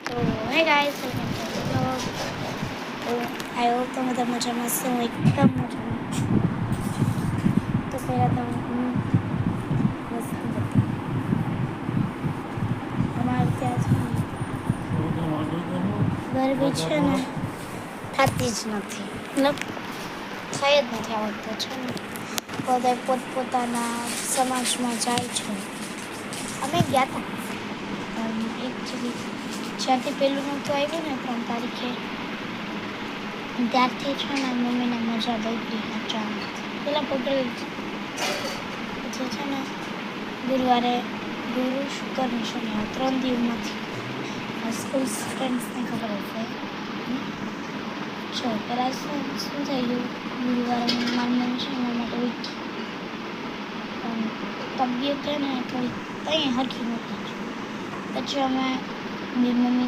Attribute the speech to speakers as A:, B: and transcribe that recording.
A: તો હે guys, welcome to blog. તો આઈ હોપ તમે બધા મજામાં હશો. હું એકદમ મજામાં છું. તો પહેલાં તો હું વસ્તુ બતાવું. અમારે ત્યાં છે ને ગરબી છે ને થતી જ નથી, મતલબ થઈ જ નથી આવડતું છે ને. બધા પોતપોતાના સમાજમાં જાય છે. અમે ગયા હતા પણ એકચ્યુઅલી જ્યારથી પહેલું નહોતું આવ્યું ને 3 તારીખે, ત્યારથી છે ને મમ્મીને મજા બગડી નાચવાની. પહેલાં પકડેલી પછી છે ને ગુરુવારે ગુરુ શુક્ર ને શનિ 3 દિવસમાંથી સ્કૂલ ફ્રેન્ડ્સને ખબર હશે. જો પહેલાં શું થઈ ગયું, ગુરુવારે મારી મમ્મી છે એના માટે ઉઠી પણ તબિયત છે ને થોડી કંઈ હરખી નહોતી. પછી અમે મારી મમ્મી